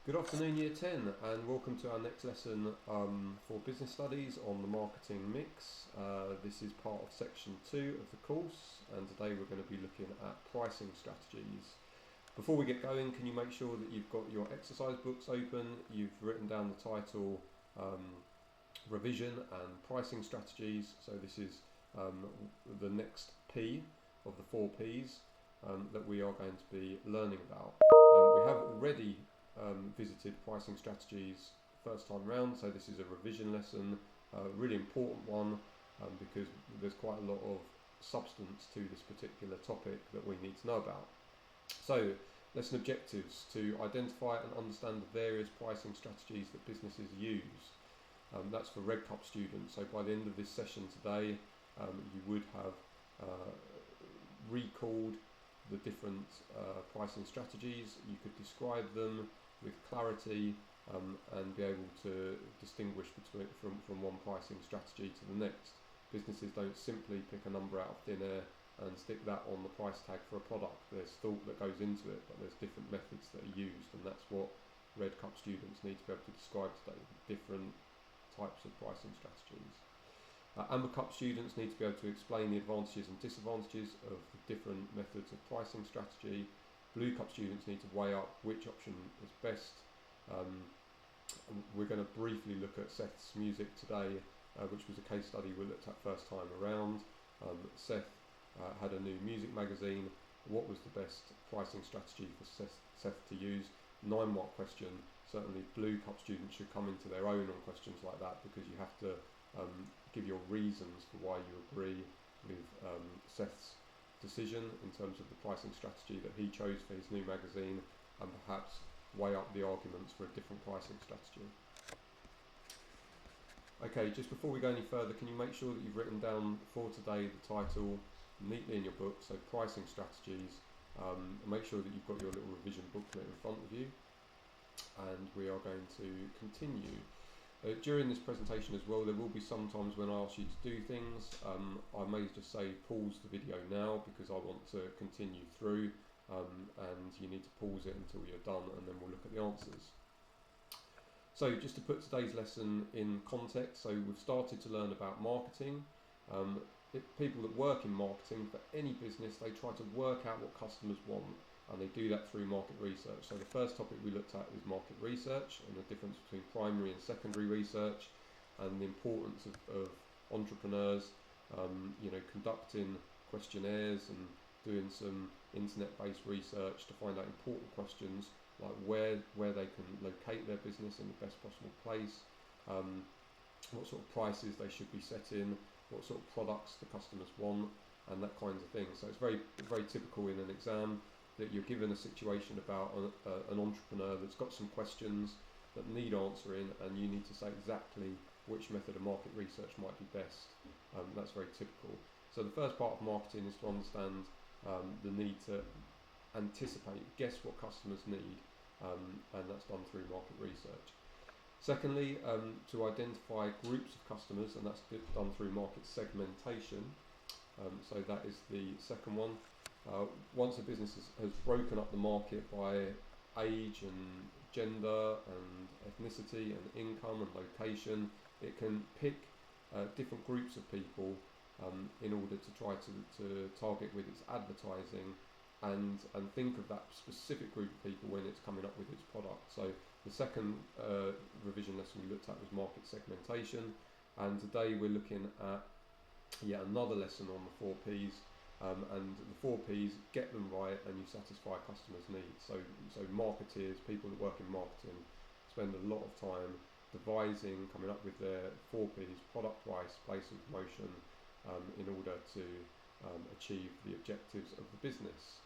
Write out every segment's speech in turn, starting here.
Good afternoon, Year 10, and welcome to our next lesson for Business Studies on the marketing mix. This is part of section 2 of the course, and today we're going to be looking at pricing strategies. Before we get going, can you make sure that you've got your exercise books open, you've written down the title, Revision and Pricing Strategies. So this is the next P of the 4 Ps that we are going to be learning about. We have already visited pricing strategies first time round, so this is a revision lesson, a really important one because there's quite a lot of substance to this particular topic that we need to know about. So, lesson objectives: to identify and understand the various pricing strategies that businesses use. That's for Red Cup students, so by the end of this session today you would have recalled the different pricing strategies. You could describe them with clarity and be able to distinguish between from one pricing strategy to the next. Businesses don't simply pick a number out of thin air and stick that on the price tag for a product. There's thought that goes into it, but there's different methods that are used, and that's what Red Cup students need to be able to describe today, different types of pricing strategies. Amber Cup students need to be able to explain the advantages and disadvantages of the different methods of pricing strategy. Blue Cup students need to weigh up which option is best. We're going to briefly look at Seth's music today, which was a case study we looked at first time around. Seth had a new music magazine. What was the best pricing strategy for Seth to use? 9-mark question. Certainly Blue Cup students should come into their own on questions like that, because you have to give your reasons for why you agree with Seth's decision in terms of the pricing strategy that he chose for his new magazine, and perhaps weigh up the arguments for a different pricing strategy. Okay, just before we go any further, can you make sure that you've written down for today the title neatly in your book, so pricing strategies, and make sure that you've got your little revision booklet in front of you, and we are going to continue. During this presentation as well, there will be some times when I ask you to do things. I may just say pause the video now because I want to continue through, and you need to pause it until you're done, and then we'll look at the answers. So just to put today's lesson in context, so we've started to learn about marketing. People that work in marketing for any business, they try to work out what customers want, and they do that through market research. So the first topic we looked at is market research and the difference between primary and secondary research, and the importance of entrepreneurs conducting questionnaires and doing some internet-based research to find out important questions like where they can locate their business in the best possible place, what sort of prices they should be setting, what sort of products the customers want, and that kinds of thing. So it's very, very typical in an exam that you're given a situation about an entrepreneur that's got some questions that need answering, and you need to say exactly which method of market research might be best. That's very typical. So the first part of marketing is to understand the need to anticipate, guess what customers need, and that's done through market research. Secondly, to identify groups of customers, and that's done through market segmentation. So that is the second one. Once a business has broken up the market by age and gender and ethnicity and income and location, it can pick different groups of people in order to try to target with its advertising, and think of that specific group of people when it's coming up with its product. So the second revision lesson we looked at was market segmentation, and today we're looking at yet another lesson on the 4 Ps. And the 4 Ps, get them right and you satisfy customers' needs. So marketeers, people that work in marketing, spend a lot of time devising, coming up with their 4 Ps, product, price, place and promotion, in order to achieve the objectives of the business.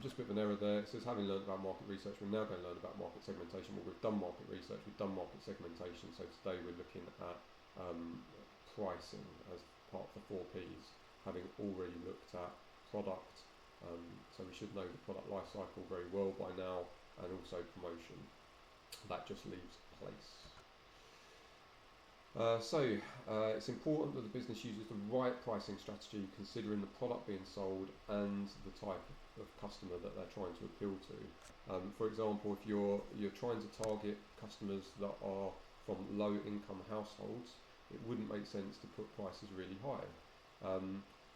Just a bit of an error there. It says, having learned about market research, we're now going to learn about market segmentation. Well, we've done market research, we've done market segmentation, so today we're looking at pricing as part of the 4 Ps, having already looked at product, so we should know the product life cycle very well by now, and also promotion. That just leaves place. It's important that the business uses the right pricing strategy, considering the product being sold and the type of customer that they're trying to appeal to. For example, if you're trying to target customers that are from low income households, it wouldn't make sense to put prices really high.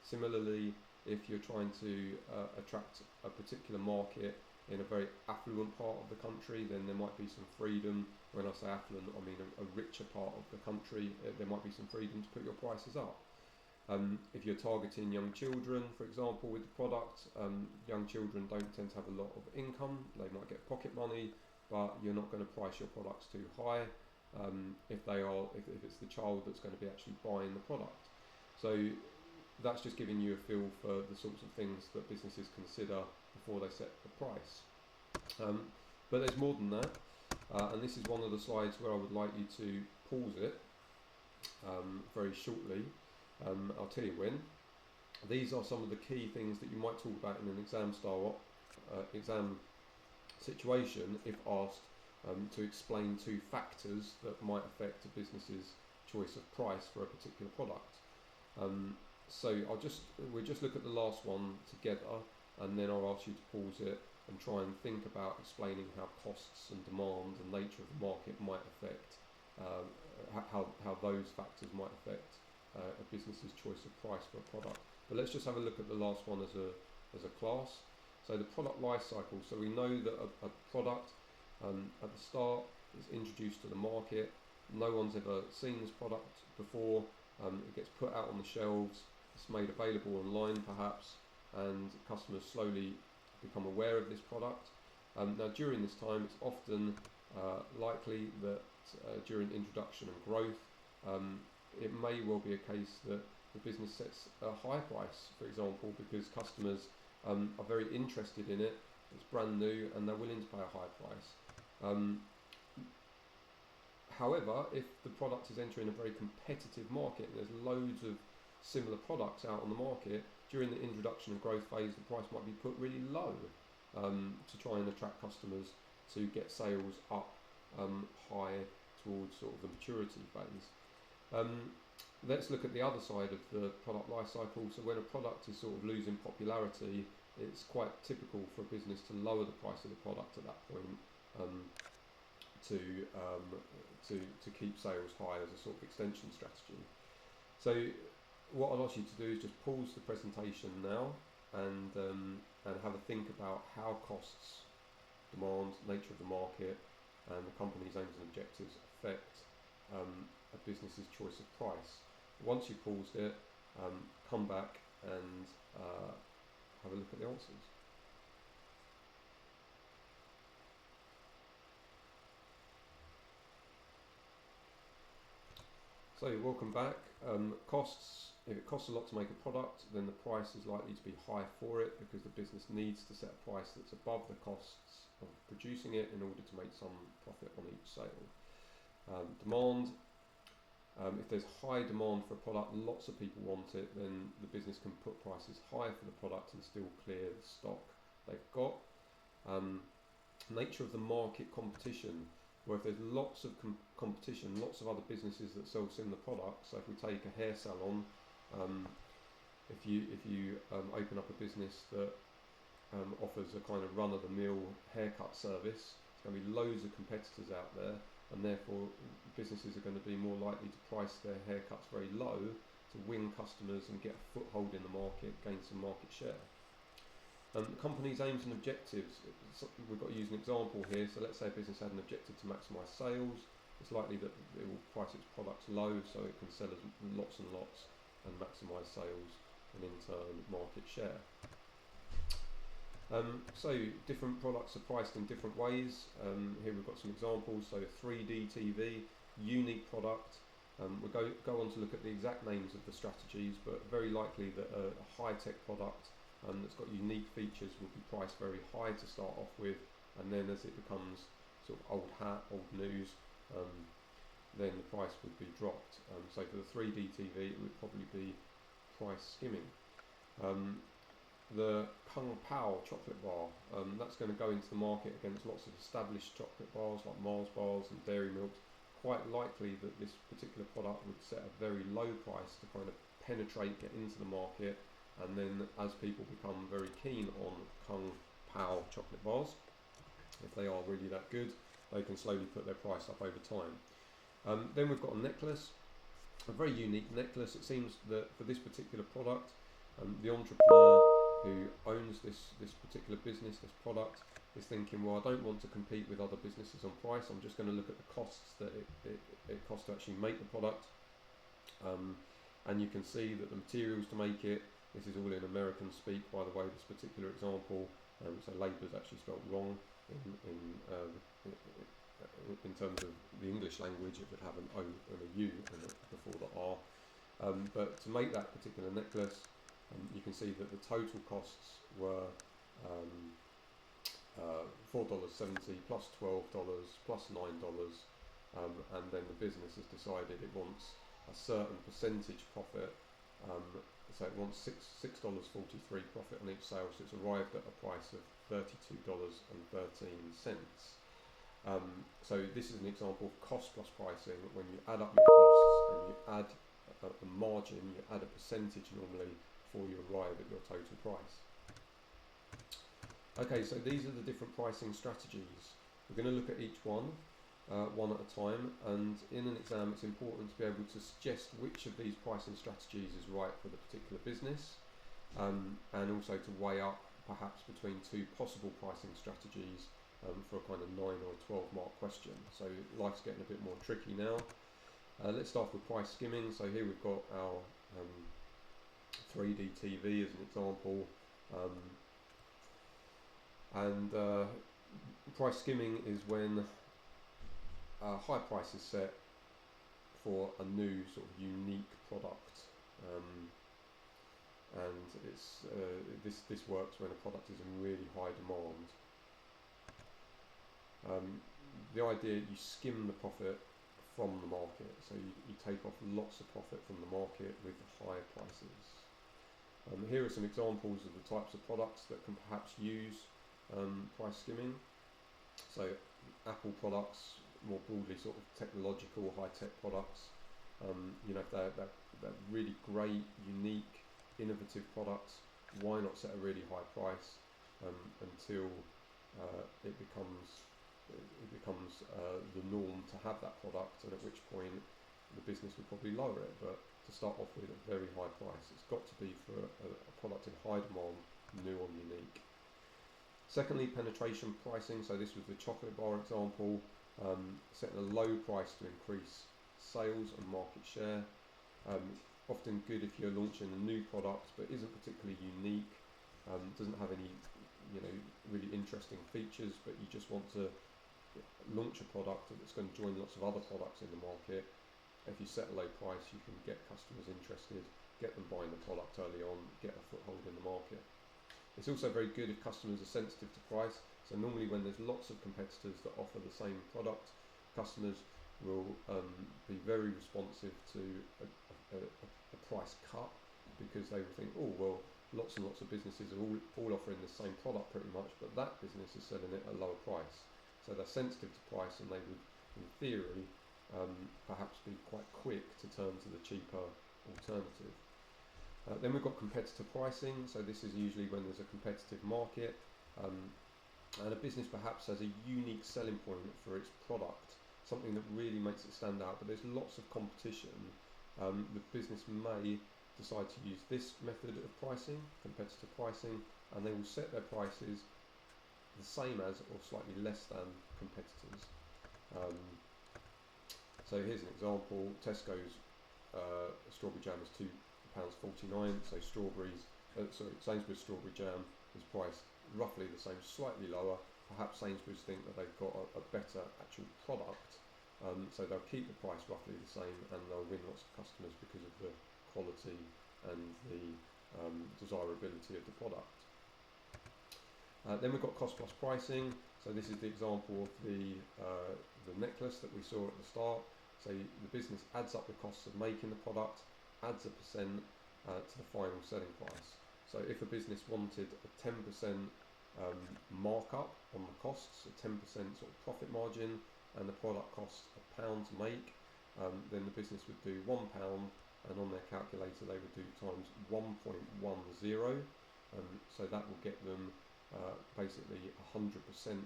Similarly, if you're trying to attract a particular market in a very affluent part of the country, then there might be some freedom. When I say affluent, I mean a richer part of the country. There might be some freedom to put your prices up. If you're targeting young children, for example, with the product, young children don't tend to have a lot of income. They might get pocket money, but you're not going to price your products too high if it's the child that's going to be actually buying the product. So that's just giving you a feel for the sorts of things that businesses consider before they set the price. But there's more than that, and this is one of the slides where I would like you to pause it very shortly. I'll tell you when. These are some of the key things that you might talk about in an exam situation if asked to explain two factors that might affect a business's choice of price for a particular product. So we'll just look at the last one together, and then I'll ask you to pause it and try and think about explaining how costs and demand and nature of the market might affect how those factors might affect a business's choice of price for a product. But let's just have a look at the last one as a class. So the product life cycle. So we know that a product at the start is introduced to the market. No one's ever seen this product before. It gets put out on the shelves. It's made available online perhaps, and customers slowly become aware of this product. Now during this time, it's often likely that during introduction and growth, it may well be a case that the business sets a high price, for example, because customers are very interested in it, it's brand new, and they're willing to pay a high price. However, if the product is entering a very competitive market and there's loads of similar products out on the market, during the introduction and growth phase, the price might be put really low to try and attract customers to get sales up high towards sort of the maturity phase. Let's look at the other side of the product life cycle. So when a product is sort of losing popularity, it's quite typical for a business to lower the price of the product at that point to keep sales high as a sort of extension strategy. So what I'd ask you to do is just pause the presentation now and have a think about how costs, demand, nature of the market, and the company's aims and objectives affect a business's choice of price. Once you've paused it, come back and have a look at the answers. So welcome back. Costs. If it costs a lot to make a product, then the price is likely to be high for it because the business needs to set a price that's above the costs of producing it in order to make some profit on each sale. Demand. If there's high demand for a product, lots of people want it, then the business can put prices high for the product and still clear the stock they've got. Nature of the market competition, where if there's lots of competition, lots of other businesses that sell similar products. So if we take a hair salon, if you open up a business that offers a kind of run-of-the-mill haircut service, there's going to be loads of competitors out there, and therefore businesses are going to be more likely to price their haircuts very low to win customers and get a foothold in the market, gain some market share. The company's aims and objectives. We've got to use an example here. So let's say a business had an objective to maximise sales. It's likely that it will price its products low so it can sell lots and lots and maximise sales and in turn market share. So different products are priced in different ways. Here we've got some examples. So 3D TV, unique product. We'll go on to look at the exact names of the strategies, but very likely that a high-tech product that's got unique features will be priced very high to start off with, and then as it becomes sort of old hat, old news, then the price would be dropped. So for the 3D TV, it would probably be price skimming. The Kung Pao chocolate bar, that's going to go into the market against lots of established chocolate bars like Mars bars and Dairy Milks. Quite likely that this particular product would set a very low price to kind of penetrate, get into the market, and then as people become very keen on Kung Pao chocolate bars, if they are really that good, they can slowly put their price up over time. Then we've got a necklace, a very unique necklace. It seems that for this particular product, the entrepreneur who owns this particular business, this product, is thinking, well, I don't want to compete with other businesses on price. I'm just going to look at the costs that it costs to actually make the product. And you can see that the materials to make it, this is all in American speak, by the way, this particular example. So labour is actually spelled wrong in terms of the English language. It would have an O and a U before the R. But to make that particular necklace, you can see that the total costs were $4.70 plus $12 plus $9, and then the business has decided it wants a certain percentage profit, so it wants $6.43 profit on each sale, so it's arrived at a price of $32.13. So this is an example of cost plus pricing. When you add up your costs and you add a margin, you add a percentage normally before you arrive at your total price. Okay, so these are the different pricing strategies. We're going to look at each one at a time, and in an exam it's important to be able to suggest which of these pricing strategies is right for the particular business, and also to weigh up perhaps between two possible pricing strategies for a kind of 9 or 12 mark question. So life's getting a bit more tricky now. Let's start with price skimming. So here we've got our 3D TV as an example, and price skimming is when a high price is set for a new sort of unique product, and it's this works when a product is in really high demand. The idea, you skim the profit from the market, so you take off lots of profit from the market with higher prices. Here are some examples of the types of products that can perhaps use price skimming. So Apple products, more broadly sort of technological, high-tech products. If they're really great, unique, innovative products, why not set a really high price until it becomes the norm to have that product, and at which point the business would probably lower it. But to start off with a very high price, it's got to be for a product in high demand, new or unique. Secondly, penetration pricing. So this was the chocolate bar example, setting a low price to increase sales and market share. Often good if you're launching a new product but isn't particularly unique, doesn't have any really interesting features, but you just want to launch a product that's going to join lots of other products in the market. If you set a low price, you can get customers interested, get them buying the product early on, get a foothold in the market. It's also very good if customers are sensitive to price. So normally when there's lots of competitors that offer the same product, customers will be very responsive to a price cut, because they will think, oh well, lots and lots of businesses are all offering the same product pretty much, but that business is selling it at a lower price. So they're sensitive to price, and they would, in theory, perhaps be quite quick to turn to the cheaper alternative. Then we've got competitor pricing. So this is usually when there's a competitive market, and a business perhaps has a unique selling point for its product, something that really makes it stand out, but there's lots of competition. The business may decide to use this method of pricing, competitor pricing, and they will set their prices the same as or slightly less than competitors. So here's an example. Tesco's strawberry jam is £2.49. So Sainsbury's strawberry jam is priced roughly the same, slightly lower. Perhaps Sainsbury's think that they've got a better actual product, so they'll keep the price roughly the same, and they'll win lots of customers because of the quality and the desirability of the product. Then we've got cost plus pricing. So this is the example of the necklace that we saw at the start. So the business adds up the costs of making the product, adds a percent to the final selling price. So if a business wanted a 10% markup on the costs, a 10% sort of profit margin, and the product costs £1 to make, then the business would do £1 and on their calculator they would do times 1.10, so that will get them basically 100%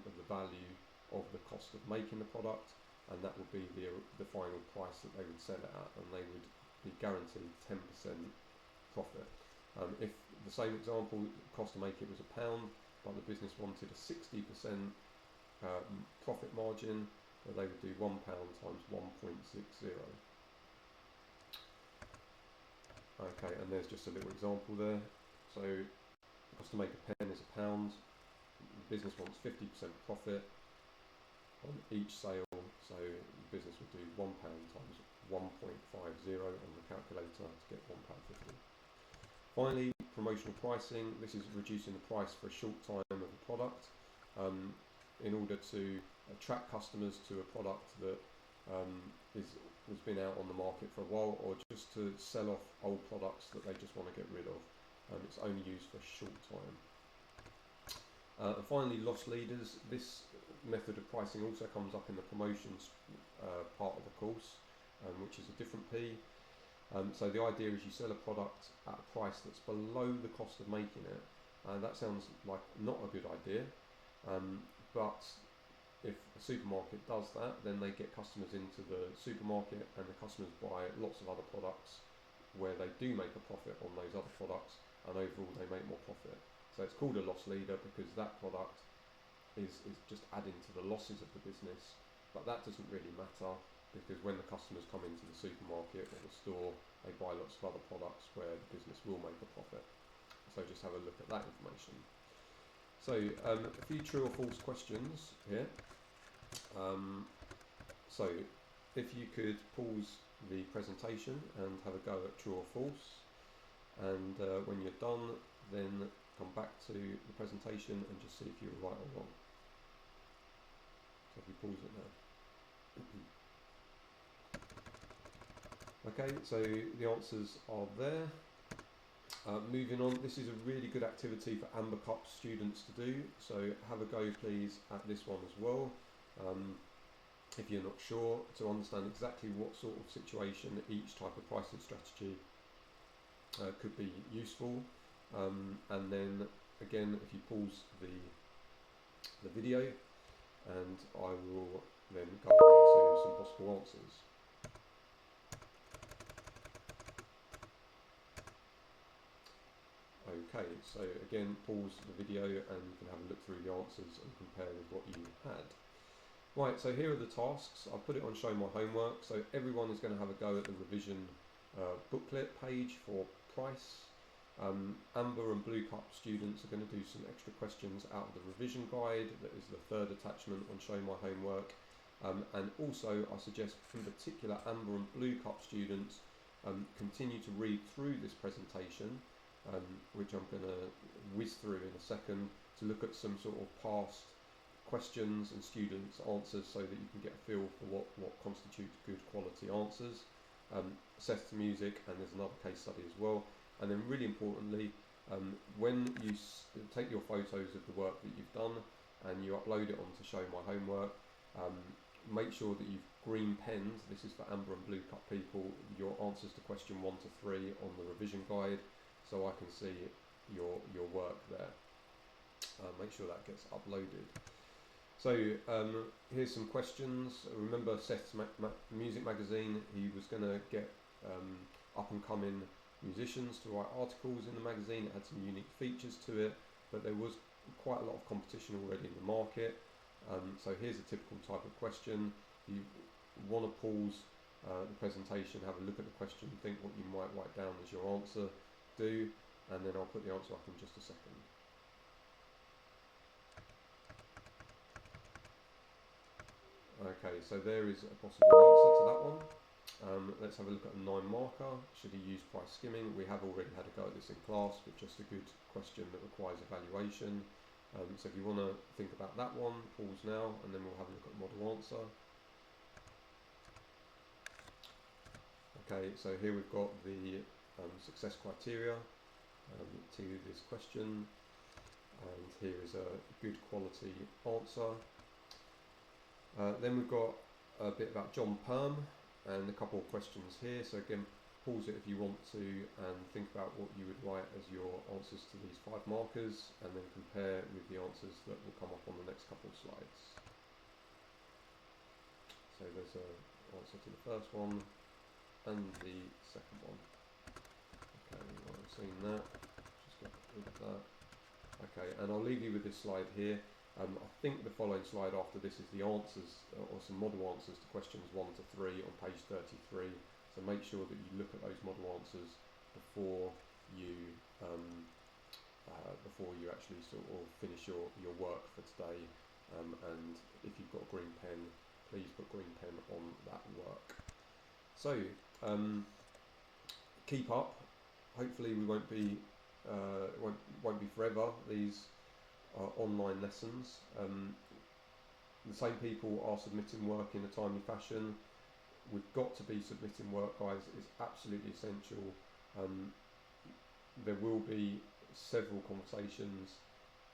of the value of the cost of making the product, and that would be the final price that they would sell it at, and they would be guaranteed 10% profit. If the same example, cost to make it was £1, but the business wanted a 60% profit margin, they would do £1 times 1.60. Okay, and there's just a little example there. So cost to make a pen is £1. The business wants 50% profit on each sale, so the business would do £1 times 1.50 on the calculator to get £1.50. Finally, promotional pricing. This is reducing the price for a short time of a product in order to attract customers to a product that has been out on the market for a while, or just to sell off old products that they just want to get rid of. It's only used for a short time. And finally, loss leaders. This method of pricing also comes up in the promotions part of the course, which is a different P. So the idea is you sell a product at a price that's below the cost of making it. That sounds like not a good idea, but if a supermarket does that, then they get customers into the supermarket, and the customers buy lots of other products where they do make a profit on those other products, and overall they make more profit. So it's called a loss leader because that product is just adding to the losses of the business, but that doesn't really matter, because when the customers come into the supermarket or the store, they buy lots of other products where the business will make a profit. So just have a look at that information. So a few true or false questions here. So if you could pause the presentation and have a go at true or false, and when you're done, then come back to the presentation and just see if you're right or wrong. So if you pause it now. Okay, so the answers are there. Moving on, this is a really good activity for Amber Cup students to do, so have a go please at this one as well. If you're not sure, to understand exactly what sort of situation each type of pricing strategy could be useful. And then again, if you pause the video, and I will then go into some possible answers. Okay, so again, pause the video and you can have a look through the answers and compare with what you had. Right, so here are the tasks. I've put it on Show My Homework, so everyone is going to have a go at the revision booklet page for price. Amber and Blue Cup students are going to do some extra questions out of the revision guide, that is the third attachment on Show My Homework. And also I suggest in particular Amber and Blue Cup students continue to read through this presentation, which I'm going to whiz through in a second, to look at some sort of past questions and students' answers, so that you can get a feel for what constitutes good quality answers. Seth's music, and there's another case study as well. And then really importantly, when you take your photos of the work that you've done and you upload it onto Show My Homework, make sure that you've green penned, this is for Amber and Blue Cup people, your answers to question 1 to 3 on the revision guide, so I can see your work there. Make sure that gets uploaded. So here's some questions. Remember Seth's music magazine, he was going to get up and coming musicians to write articles in the magazine. It had some unique features to it, but there was quite a lot of competition already in the market. So here's a typical type of question. You want to pause the presentation, have a look at the question, think what you might write down as your answer, do, and then I'll put the answer up in just a second. Okay, so there is a possible answer to that one. Let's have a look at a 9 marker. Should he use price skimming? We have already had a go at this in class, but just a good question that requires evaluation. So if you want to think about that one, pause now, and then we'll have a look at model answer. Okay, so here we've got the success criteria to this question, and here is a good quality answer. Then we've got a bit about John Perm and a couple of questions here. So again, pause it if you want to and think about what you would write as your answers to these 5 markers, and then compare with the answers that will come up on the next couple of slides. So there's an answer to the first one and the second one. Okay, well, I've seen that. Just get rid of that. Okay, and I'll leave you with this slide here. I think the following slide after this is the answers, or some model answers to questions 1 to 3 on page 33. So make sure that you look at those model answers before you actually sort of finish your work for today. And if you've got a green pen, please put green pen on that work. So keep up. Hopefully we won't be won't be forever, these online lessons. The same people are submitting work in a timely fashion. We've got to be submitting work, guys. It's absolutely essential. There will be several conversations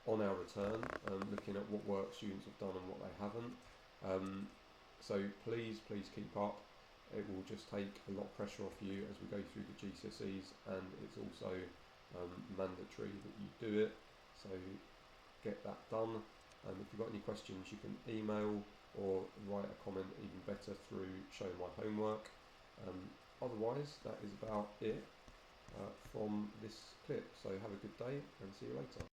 on our return, looking at what work students have done and what they haven't. So please keep up. It will just take a lot of pressure off you as we go through the GCSEs, and it's also mandatory that you do it. So get that done. If you've got any questions, you can email or write a comment, even better, through Show My Homework. Otherwise, that is about it from this clip. So have a good day and see you later.